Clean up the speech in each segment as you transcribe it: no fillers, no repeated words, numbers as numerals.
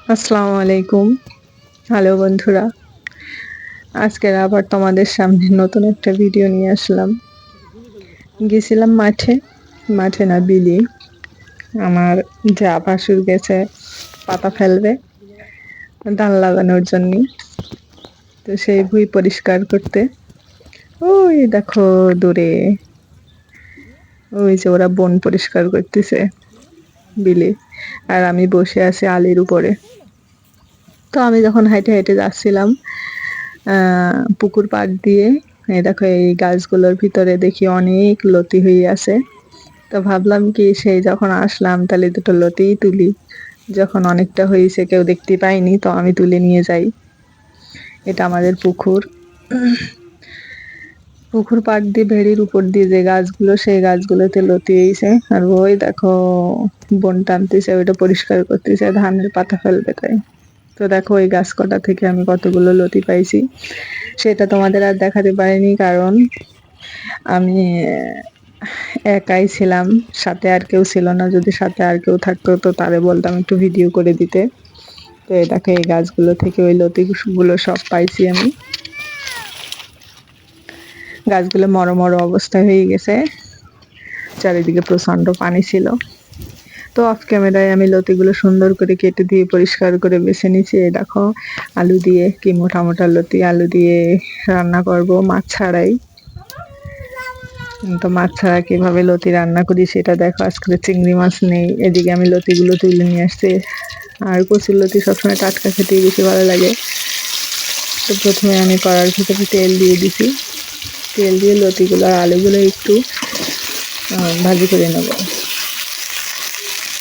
আসসালামু আলাইকুম। হ্যালো বন্ধুরা। আজকের আবার তোমাদের সামনে নতুন একটা ভিডিও নিয়ে আসলাম। গেছিলাম মাঠে, মাঠে না বিলে। আমার যা ভাসুর গেছে পাতা ফেলবে ধান লাগানোর জন্যে। তো সেই ভুঁই পরিষ্কার করতে। ওই দেখো দূরে, ওই যে ওরা বন পরিষ্কার করতেছে বিলে। আর আমি বসে আছি আলির উপরে। তো আমি যখন হাঁটে, হাঁটে যাচ্ছিলাম পুকুর পাড় দিয়ে, এই দেখো এই গাছগুলোর ভিতরে দেখি অনেক লতি হয়ে আছে। তো ভাবলাম কি সেই যখন আসলাম তাহলে দুটো লতিই তুলি। যখন অনেকটা হয়েছে কেউ দেখতে পায়নি তো আমি তুলে নিয়ে যাই। এটা আমাদের পুকুর। পুকুর পাড় দিয়ে ভেড়ির উপর দিয়ে যে গাছগুলো সেই গাছগুলোতে লতি হয়েছে। আর ওই দেখো বন টানতেছে, ওইটা পরিষ্কার করতেছে, ধানের পাতা ফেলবে তাই। তো দেখো ওই গাছ কটা থেকে আমি কতগুলো লতি পাইছি। সেটা তোমাদের আর দেখাতে পারিনি কারণ আমি একাই ছিলাম, সাথে আর কেউ ছিল না। যদি সাথে আর কেউ থাকতো তো তারে বলতাম একটু ভিডিও করে দিতে। তো এই দেখো এই গাছগুলো থেকে ওই লতিগুলো সব পাইছি আমি। গাছগুলো মরো মরো অবস্থায় হয়ে গেছে, চারিদিকে প্রচন্ড পানি ছিল। তো অফ ক্যামেরায় আমি লতিগুলো সুন্দর করে কেটে দিয়ে পরিষ্কার করে বেছে নিচ্ছি। এই দেখো আলু দিয়ে, কি মোটা মোটা লতি, আলু দিয়ে রান্না করব মাছ ছাড়াই। তো মাছ ছাড়া কিভাবে লতি রান্না করি সেটা দেখো। আজকে চিংড়ি মাছ নেই, এদিকে আমি লতিগুলো তুলে নিয়ে আসছি। আর কচুর লতি সবসময় টাটকা খেতেই বেশি ভালো লাগে। তো প্রথমে আমি কড়ার ভিতরে তেল দিয়ে দিছি। তেল দিয়ে লতিগুলো আর আলুগুলো একটু ভাজি করে নেব।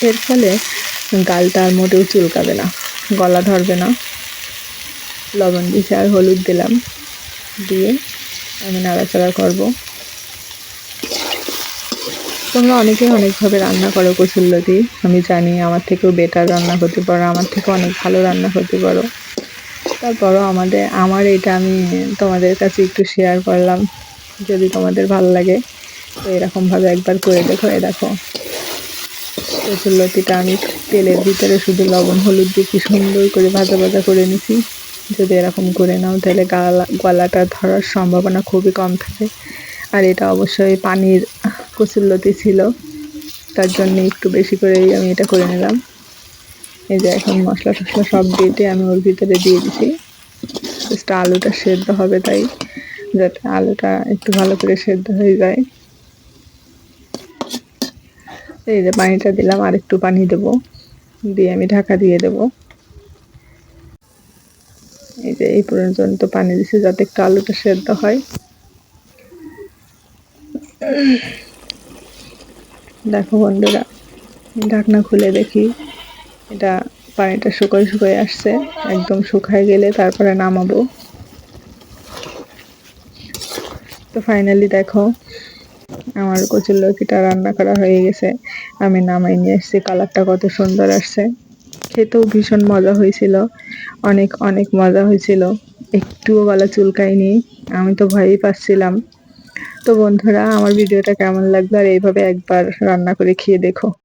এর ফলে গালটা আর মোটেও চুলকাবে না, গলা ধরবে না। লবণ দিয়েছি আর হলুদ দিলাম, দিয়ে আমি নাড়াচাড়া করব। তোমরা অনেকেই অনেকভাবে রান্না করো কচুর লতি, আমি জানি। আমার থেকেও বেটার রান্না করতে পারো, আমার থেকে অনেক ভালো রান্না করতে পারো। তারপরও আমার এটা আমি তোমাদের কাছে একটু শেয়ার করলাম, যদি তোমাদের ভালো লাগে তো এরকমভাবে একবার করে দেখো। এ দেখো কচুর লতিটা আমি তেলের ভিতরে শুধু লবণ হলুদ দিয়ে কি সুন্দর করে ভাজা ভাজা করে নিছি। যদি এরকম করে নাও তাহলে গলাটা ধরার সম্ভাবনা খুবই কম থাকে। আর এটা অবশ্যই পানির কচুর লতি ছিল, তার জন্য একটু বেশি করেই আমি এটা করে নিলাম। এই যে এখন মশলা টশলা সব দিয়ে আমি ওর ভিতরে দিয়ে দিছি। জাস্ট আলুটা সেদ্ধ হবে তাই, যাতে আলুটা একটু ভালো করে সেদ্ধ হয়ে যায়। এই যে পানিটা দিলাম, আর একটু পানি দেব, দিয়ে আমি ঢাকা দিয়ে দেব। এই যে এই পর্যন্ত পানি দিছি যাতে একটু আলুটা সেদ্ধ হয়। দেখো বন্ধুরা, ঢাকনা খুলে দেখি এটা পানিটা শুকায় শুকায় আসছে। একদম শুকায় গেলে তারপরে নামাবো। তো ফাইনালি দেখো আমার কচুর লতিটা রান্না করা হয়ে গেছে। আমি নামাই নিয়ে এসেছি, কালারটা কত সুন্দর আসছে। খেতেও ভীষণ মজা হয়েছিল, অনেক অনেক মজা হয়েছিল। একটুও গলা চুলকায়নি, আমি তো ভয়ই পাচ্ছিলাম। তো বন্ধুরা, আমার ভিডিওটা কেমন লাগলো আর এইভাবে একবার রান্না করে খেয়ে দেখো।